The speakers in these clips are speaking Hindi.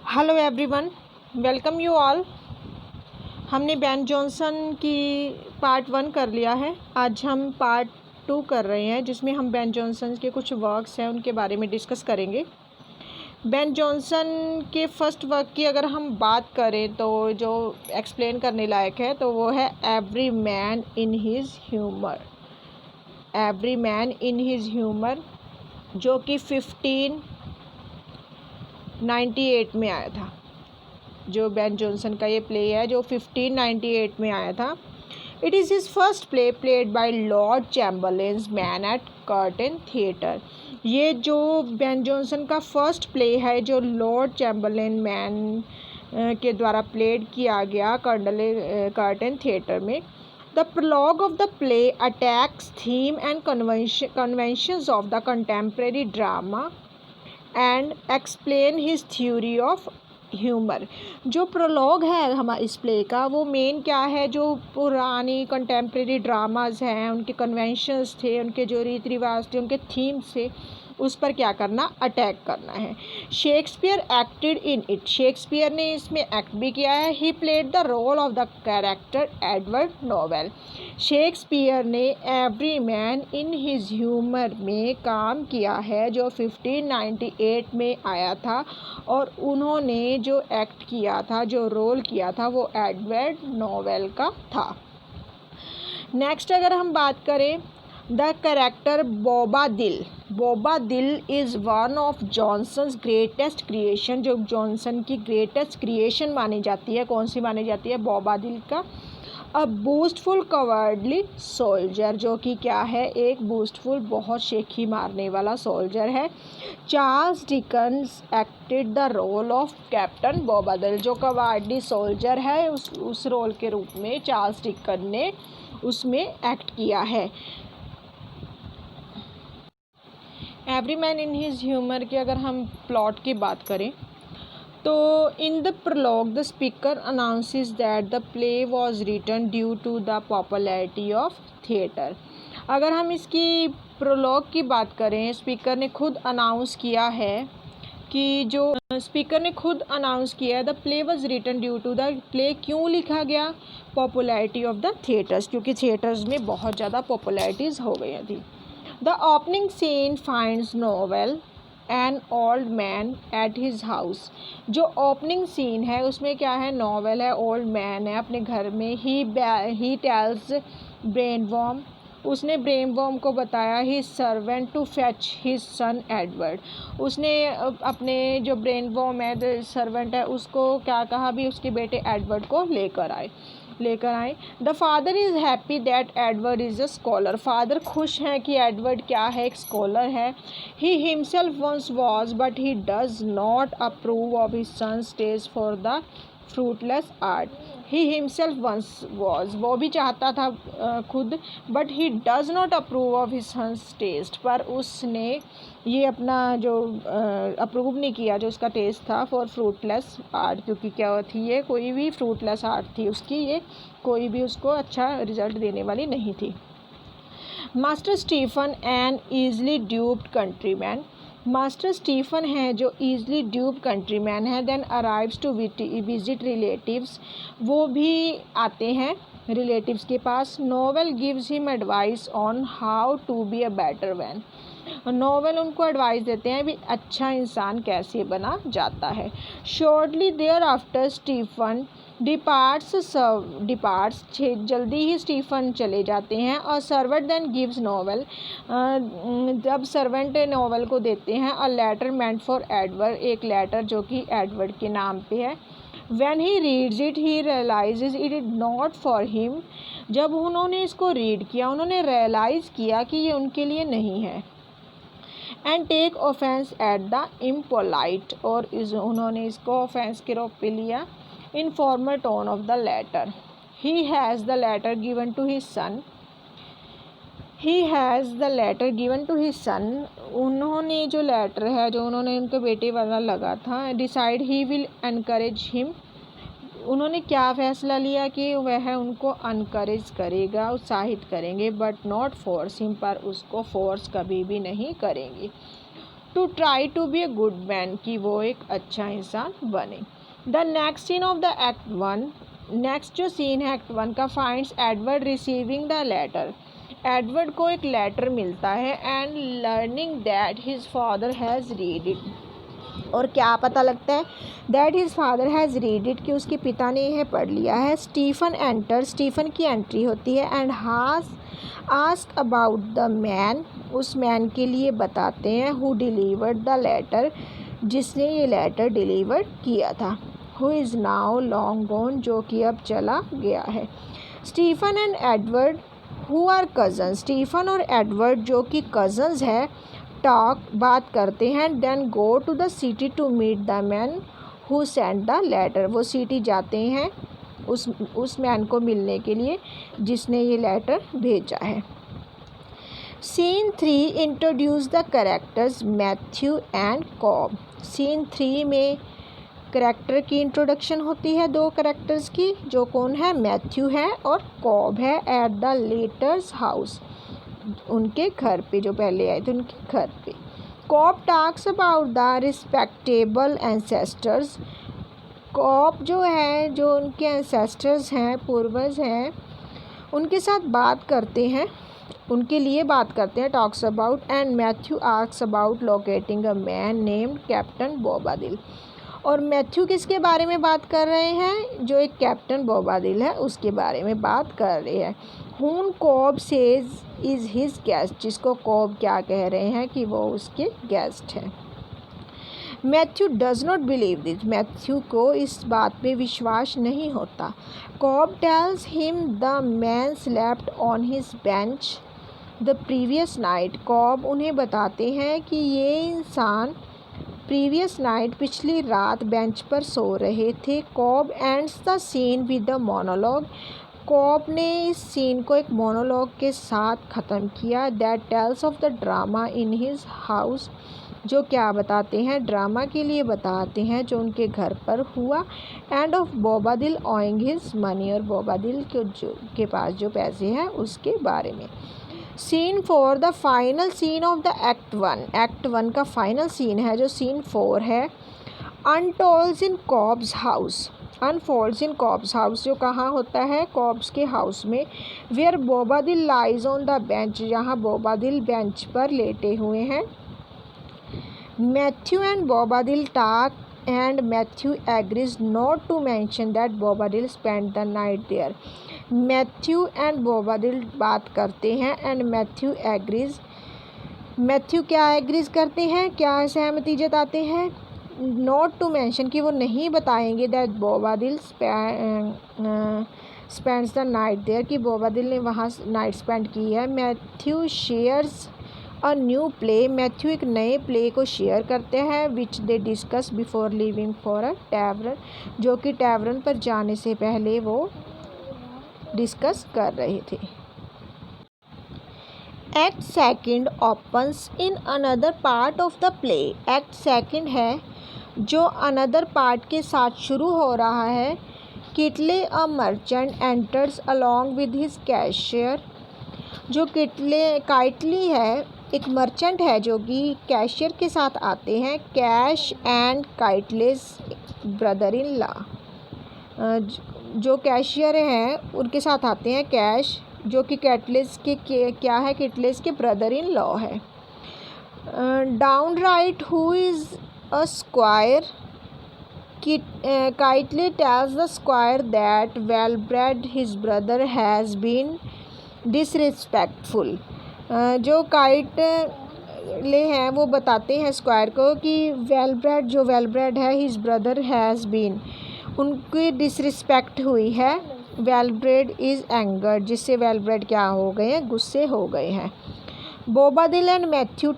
Hello everyone, welcome you all. हमने बेन जॉनसन की पार्ट 1 कर लिया है। आज हम पार्ट 2 कर रहे हैं, जिसमें हम बेन जॉनसन के कुछ वर्क्स हैं उनके बारे में डिस्कस करेंगे। बेन जॉनसन के फर्स्ट वर्क की अगर हम बात करें तो जो एक्सप्लेन करने लायक है तो वो है every man in his humour. Every man in his humour, जो कि 1598 में आया था। जो बेन जॉनसन का ये प्ले है जो 1598 में आया था। It is his first play played by Lord Chamberlain's men at Curtain theatre. ये जो बेन जॉनसन का फर्स्ट प्ले है जो लॉर्ड चैम्बरलेन मैन के द्वारा प्लेड किया गया कर्टन थिएटर में। The prologue of the play attacks theme and conventions of the contemporary drama and explain his theory of humour. जो प्रोलॉग है हमारे इस प्ले का, वो मेन क्या है, जो पुरानी कंटेम्प्रेरी ड्रामाज हैं, उनके कन्वेंशंस थे, उनके जो रीति रिवाज थे, उनके थीम्स थे, उस पर क्या करना, अटैक करना है। Shakespeare acted in it. Shakespeare ने इसमें एक्ट भी किया है। He played the role of the character Edward Knowell. Shakespeare ने Every man in his Humour में काम किया है जो 1598 में आया था, और उन्होंने जो एक्ट किया था, जो रोल किया था, वो एडवर्ड नोवेल का था। नेक्स्ट अगर हम बात करें the character Bobadill. Bobadill is one of Jonson's greatest creation. जो जॉनसन की ग्रेटेस्ट क्रिएशन मानी जाती है, कौन सी मानी जाती है, बोबादिल का। अ बूस्टफुल कवर्डली सोल्जर, जो कि क्या है, एक बूस्टफुल बहुत शेखी मारने वाला सोल्जर है। Charles Dickens acted the role of Captain Bobadill. जो कवर्डली सोल्जर है उस रोल के रूप में चार्ल्स डिकन ने उसमें एक्ट किया है। Every man in his humour की अगर हम प्लॉट की बात करें तो in the prologue the speaker announces that the play was written due to the popularity of theatre. अगर हम इसकी प्रोलॉग की बात करें, स्पीकर ने खुद अनाउंस किया है the play was written due to the play क्यों लिखा गया, पॉपुलैरिटी ऑफ द थिएटर्स, क्योंकि थिएटर्स में बहुत ज़्यादा पॉपुलैरिटीज़ हो गई थी। The opening scene finds Knowell an old man at his house. जो ओपनिंग सीन है उसमें क्या है, नोवेल है, ओल्ड मैन है अपने घर में। ही टेल्स ब्रेनवॉर्म, उसने ब्रेनवॉर्म को बताया he servant to fetch his son Edward. उसने अपने जो ब्रेनवॉर्म है, सर्वेंट है, उसको क्या कहा भी, उसके बेटे एडवर्ड को लेकर आए। The father is happy that Edward is a scholar. Father खुश हैं कि एडवर्ड क्या है, एक स्कॉलर है। He himself once was but he does not approve of his son's taste for the fruitless art. He himself once was, वो भी चाहता था खुद, but he does not approve of his son's taste, पर उसने ये अपना जो अप्रूव नहीं किया जो उसका टेस्ट था फॉर फ्रूटलेस आर्ट, क्योंकि क्या थी ये, कोई भी फ्रूटलेस आर्ट थी उसकी, ये कोई भी उसको अच्छा रिजल्ट देने वाली नहीं थी। Master Stephen an easily duped countryman. Master Stephen है जो ईजली ड्यूप्ड कंट्रीमैन है। Then arrives to visit relatives, वो भी आते हैं रिलेटिव्स के पास। Knowell gives him advice on how to be a better man. Knowell उनको एडवाइस देते हैं भी अच्छा इंसान कैसे बना जाता है। Shortly thereafter Stephen departs, जल्दी ही स्टीफन चले जाते हैं। और सर्वेंट देन गिव्स नोवेल, जब सर्वेंट नोवेल को देते हैं a letter meant for Edward, एक लेटर जो कि एडवर्ड के नाम पे है। When he reads it, he realizes it is not for him. जब उन्होंने इसको रीड किया, उन्होंने रियलाइज़ किया कि ये उनके लिए नहीं है। And take offence at the impolite, और उन्होंने इसको ऑफेंस के रूप में लिया। Informal tone of the letter, he has the letter given to his son. उन्होंने जो लेटर है जो उन्होंने उनके बेटे वाला लगा था, decide he will encourage him. उन्होंने क्या फ़ैसला लिया कि वह उनको अनकरेज करेगा, उत्साहित करेंगे, बट नॉट फोर्स हिम, पर उसको फोर्स कभी भी नहीं करेंगे। To try to be a good man, कि वो एक अच्छा इंसान बने। The next scene of the act 1, next जो सीन है एक्ट 1 का, finds Edward receiving the letter. Edward को एक लेटर मिलता है and learning that his father has read it, और क्या पता लगता है, that his father has read it, कि उसके पिता ने यह पढ़ लिया है। स्टीफन एंटर, स्टीफन की एंट्री होती है, एंड हाज आस्क अबाउट द मैन, उस मैन के लिए बताते हैं, हु डिलीवर्ड द लेटर, जिसने ये लेटर डिलीवर किया था, who is now long gone, जो कि अब चला गया है। Stephen and Edward who are cousin, Stephen और एडवर्ड जो कि कज़न्स है, टॉक, बात करते हैं, then go to the city to meet the man who send the letter, वो सिटी जाते हैं उस मैन को मिलने के लिए जिसने ये लेटर भेजा है। Scene 3 introduce the characters Matthew and Cob. Scene 3 में कैरेक्टर की इंट्रोडक्शन होती है, दो कैरेक्टर्स की, जो कौन है, मैथ्यू है और कॉब है, एट द लेटर्स हाउस, उनके घर पे, जो पहले आए थे उनके घर पे। Cob talks about the respectable ancestors, Cob जो है, जो उनके एंसेस्टर्स हैं, पूर्वज हैं, उनके साथ बात करते हैं, उनके लिए बात करते हैं, talks about, and Matthew asks about locating a man named Captain Bobadill, और मैथ्यू किसके बारे में बात कर रहे हैं, जो एक कैप्टन बोबादिल है उसके बारे में बात कर रहे हैं। Whom Cob says is his guest, जिसको कॉब क्या कह रहे हैं कि वो उसके गेस्ट हैं। Matthew does not believe this, Matthew को इस बात पे विश्वास नहीं होता। Cob tells him the man slept on his bench the previous night, Cob उन्हें बताते हैं कि ये इंसान प्रीवियस नाइट, पिछली रात बेंच पर सो रहे थे। Cob ends the scene with the monologue, Cob ने इस सीन को एक मोनोलॉग के साथ ख़त्म किया, that tells of the drama in his house, जो क्या बताते हैं, ड्रामा के लिए बताते हैं जो उनके घर पर हुआ, and of Bobadill owing his money, और बोबादिल के पास जो पैसे हैं उसके बारे में। Scene 4 the final scene of the act 1, act 1 का फाइनल सीन है जो सीन 4 है, unfolds in Cobb's house, unfolds in Cobb's house, जो कहाँ होता है, कॉब्स के हाउस में, where Bobadill lies on the bench, जहाँ बोबादिल बेंच पर लेटे हुए हैं। Matthew and Bobadill talk and Matthew agrees not to mention that Bobadill spend the night there, Matthew and बोबादिल बात करते हैं, एंड मैथ्यू एग्रीज, मैथ्यू क्या एग्रीज करते हैं, क्या सहमति जताते हैं, नॉट टू मेंशन, कि वो नहीं बताएंगे, that Bobadill spends the night there, कि बोबादिल ने वहाँ नाइट स्पेंड की है। Matthew shares a new play, Matthew एक नए प्ले को शेयर करते हैं, which they discuss before leaving for a tavern, जो कि टैवरन पर जाने से पहले वो डिस्कस कर रहे थे। Act second opens in another part of the play, act second है जो अनदर पार्ट के साथ शुरू हो रहा है। Kitely a merchant enters along with his cashier, जो काइटली है एक मर्चेंट है जो कि कैशियर के साथ आते हैं। Cash and Kitely's brother in law, जो कैशियर हैं उनके साथ आते हैं कैश, जो कि कैटलेस के क्या है, किटलेस के ब्रदर इन लॉ है। Downright who is a squire, Kitely tells the squire that Wellbred his brother has been disrespectful, जो काइटले हैं वो बताते हैं स्क्वायर को कि वेल ब्रेड है, हिज ब्रदर हैज़ बीन, उनकी डिसरिस्पेक्ट हुई है। वेल ब्रेड इज़ एंगर्ड, जिससे वेल ब्रेड क्या हो गए हैं, गुस्से हो गए हैं। Bobadill and Matthew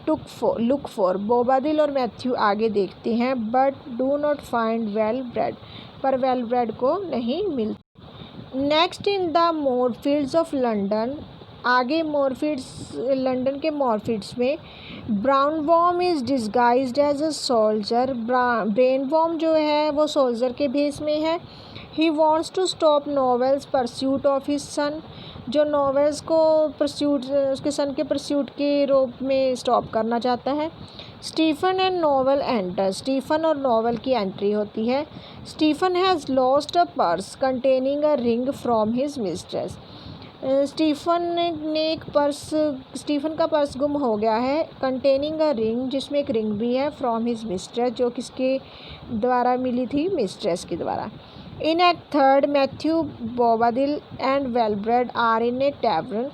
look for, Bobadill और मैथ्यू आगे देखते हैं, but do not find Wellbred, पर वेल ब्रेड को नहीं मिलता। Next in the Moorfields of London, आगे मोरफील्ड्स, लंदन के मोरफील्ड्स में, Brainworm is disguised as a soldier, Brainworm जो है वो सोल्जर के भेस में है। He wants to stop Knowell's pursuit of his son, जो नॉवेल्स को परस्यूट, उसके सन के परस्यूट के रूप में स्टॉप करना चाहता है। Stephen and Knowell enter, Stephen और नोवेल की एंट्री होती है। Stephen has lost a purse containing a ring from his mistress. Stephen का पर्स गुम हो गया है, कंटेनिंग अ रिंग जिसमें एक रिंग भी है, फ्रॉम हिज मिस्ट्रेस जो किसके द्वारा मिली थी, मिस्ट्रेस के द्वारा। In act third Matthew, Bobadill and Wellbred are in a tavern.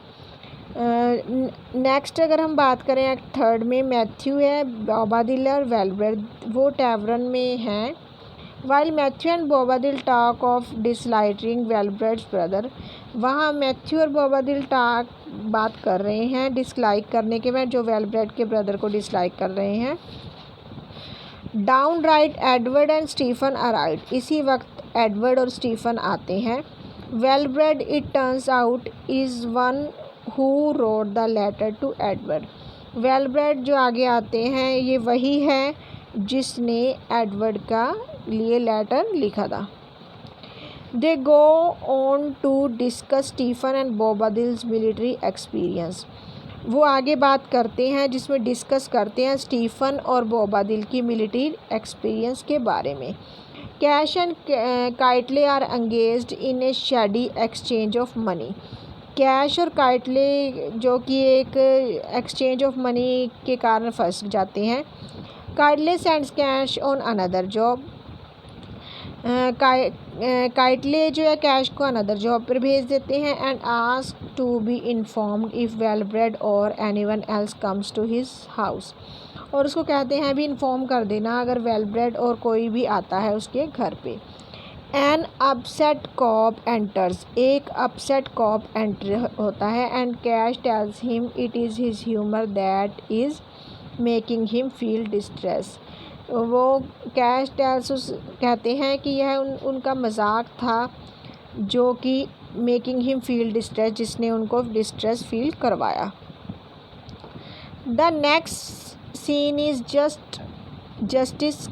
Next अगर हम बात करें एक्ट थर्ड में, मैथ्यू है, बोबादिल और वेलब्रेड वो टैवर्न में हैं। While Matthew and Bobadill talk of disliking Wellbred's brother, वहाँ मैथ्यू और बोबादिल बात कर रहे हैं डिसलाइक करने के बाद, जो वेलब्रेड के ब्रदर को डिसलाइक कर रहे हैं। Downright Edward and Stephen arrive, इसी वक्त एडवर्ड और स्टीफन आते हैं। Wellbred it turns out is one who wrote the letter to Edward, Wellbred जो आगे आते हैं ये वही है जिसने एडवर्ड का लिए लेटर लिखा था। They go on to discuss Stephen and Bobadil's military experience, वो आगे बात करते हैं जिसमें डिस्कस करते हैं स्टीफन और बोबादिल की मिलिट्री एक्सपीरियंस के बारे में। Cash and Kitely are engaged in a shady exchange of money, Cash और काइटले जो कि एक एक्सचेंज ऑफ मनी के कारण फंस जाते हैं। Kitely sends Cash on another job, Kitely जो है कैश को अनदर जॉब पर भेज देते हैं। And ask to be informed if Wellbred or anyone else comes to his house, और उसको कहते हैं भी इन्फॉर्म कर देना अगर वेलब्रेड और कोई भी आता है उसके घर पे। एन अपसेट कॉप एंटर्स, एक अपसेट कॉप एंटर होता है। And cash tells him it is his humour that is making him feel distress, वो कैश टेल्स कहते हैं कि यह उनका मजाक था जो कि मेकिंग हिम फील डिस्ट्रेस, जिसने उनको डिस्ट्रेस फील करवाया। The next scene is Justice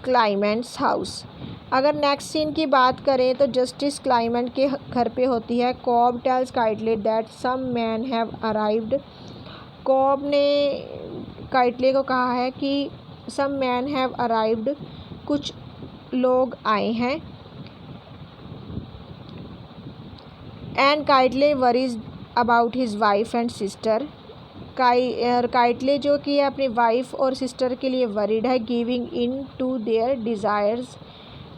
Clement's house, अगर नेक्स्ट सीन की बात करें तो जस्टिस क्लाइमेंट के घर पे होती है। Cob tells Kitely that some man have arrived, Cob ने काइटले को कहा है कि सम मैन हैव अराइव्ड, कुछ लोग आए हैं। And Kitely worries about his wife and sister, Kitely जो कि अपनी वाइफ और सिस्टर के लिए वरीड है। Giving in to their desires,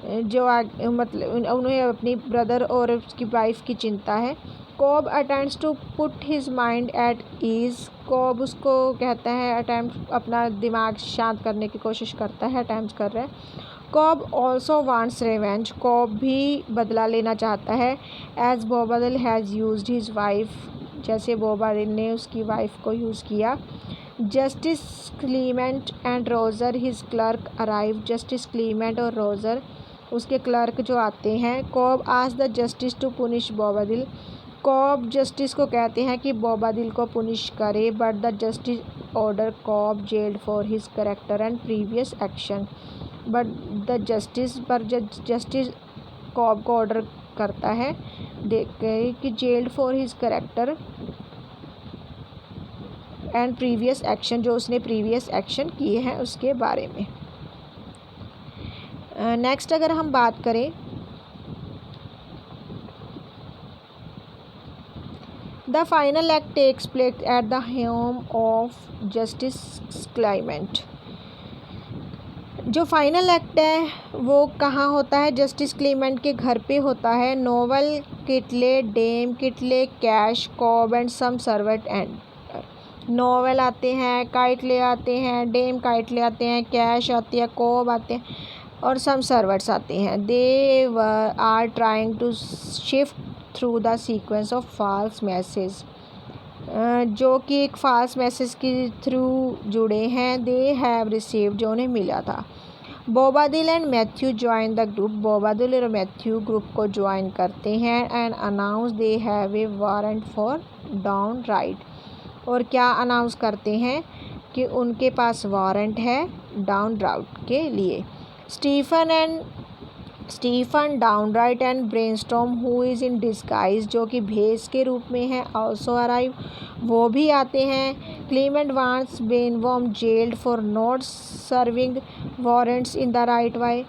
जो मतलब उन्हें अपनी ब्रदर और उसकी वाइफ की चिंता है। Cob attempts to put his mind at ease, Cob उसको कहता है अटेम्प्ट अपना दिमाग शांत करने की कोशिश करता है, अटेम्प्ट कर रहा है। Cob also wants revenge, Cob भी बदला लेना चाहता है। As Bobadil has used his wife, जैसे बोबादिल ने उसकी वाइफ को यूज़ किया। Justice Clement and Roger his clerk arrive, justice Clement और रोज़र उसके क्लर्क जो आते हैं। Cob asked the justice to punish Bobadil, Cob justice को कहते हैं कि बोबादिल को पुनिश करे। But the justice order Cob jailed for his character and previous action, but the Justice Cob को ऑर्डर करता है देख के कि jailed for his character and previous action, जो उसने प्रीवियस एक्शन किए हैं उसके बारे में। नेक्स्ट अगर हम बात करें the final act takes place at the home of Justice Clement, जो फाइनल एक्ट है वो कहाँ होता है, जस्टिस क्लीमेंट के घर पे होता है। Knowell, Kitely, dame Kitely, Cash, Cob and some servant and, Knowell आते हैं, काइटले आते हैं, डेम काइटले आते हैं, कैश आते हैं, कॉब आते हैं और सम सर्वेंट्स आते हैं। They are trying to shift through the sequence of false message, जो कि एक फॉल्स मैसेज के थ्रू जुड़े हैं। दे हैव रिसीव, जो उन्हें मिला था। Bobadil and Matthew join the group, Bobadil और मैथ्यू ग्रुप को ज्वाइन करते हैं। And announce they have a warrant for Downright, और क्या अनाउंस करते हैं कि उनके पास वारंट है डाउन राउट के लिए। Stephen and Stephen Downright and Brainworm who is in disguise, जो कि भेस के रूप में है, ऑल्सो अराइव, वो भी आते हैं। Clement wants Brainworm jailed for not serving warrants in the right way.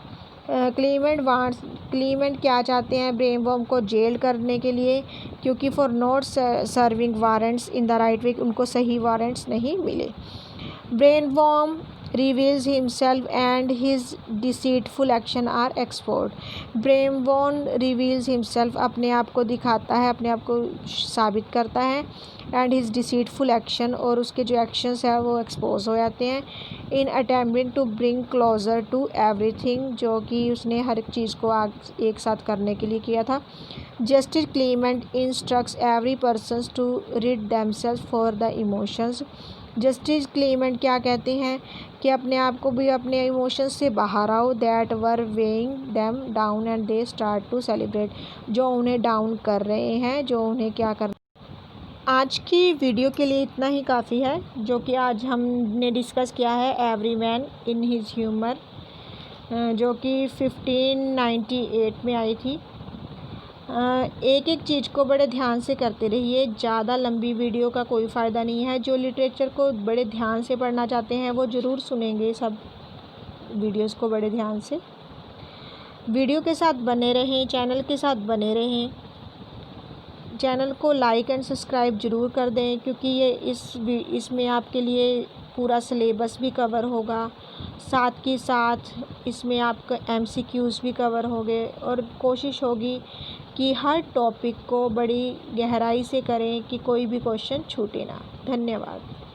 Clement क्या चाहते हैं, ब्रेनवॉर्म को जेल करने के लिए, क्योंकि for not serving warrants in the right वे, उनको सही वारंट्स नहीं मिले। ब्रेनवॉर्म reveals himself and his deceitful action are exposed. ब्रेनवॉर्म reveals himself, अपने आप को दिखाता है, अपने आप को साबित करता है, एंड हिज डिसीटफुल एक्शन, और उसके जो एक्शंस है वो एक्सपोज हो जाते हैं। In attempting to bring closure to everything, जो कि उसने हर एक चीज़ को एक साथ करने के लिए किया था। Justice Clement instructs every person to rid themselves for the emotions. Justice Clement क्या कहते हैं कि अपने आप को भी अपने इमोशंस से बाहर आओ, that were weighing them down and they start to celebrate, जो उन्हें डाउन कर रहे हैं, जो उन्हें क्या कर। आज की वीडियो के लिए इतना ही काफ़ी है, जो कि आज हमने डिस्कस किया है every man in his humour, जो कि 1598 में आई थी। एक एक चीज़ को बड़े ध्यान से करते रहिए, ज़्यादा लंबी वीडियो का कोई फ़ायदा नहीं है। जो लिटरेचर को बड़े ध्यान से पढ़ना चाहते हैं वो ज़रूर सुनेंगे सब वीडियोस को बड़े ध्यान से। वीडियो के साथ बने रहें, चैनल के साथ बने रहें, चैनल को लाइक एंड सब्सक्राइब ज़रूर कर दें, क्योंकि ये इसमें आपके लिए पूरा सिलेबस भी कवर होगा, साथ के साथ इसमें आपका MCQs भी कवर होंगे, और कोशिश होगी कि हर टॉपिक को बड़ी गहराई से करें कि कोई भी क्वेश्चन छूटे ना। धन्यवाद।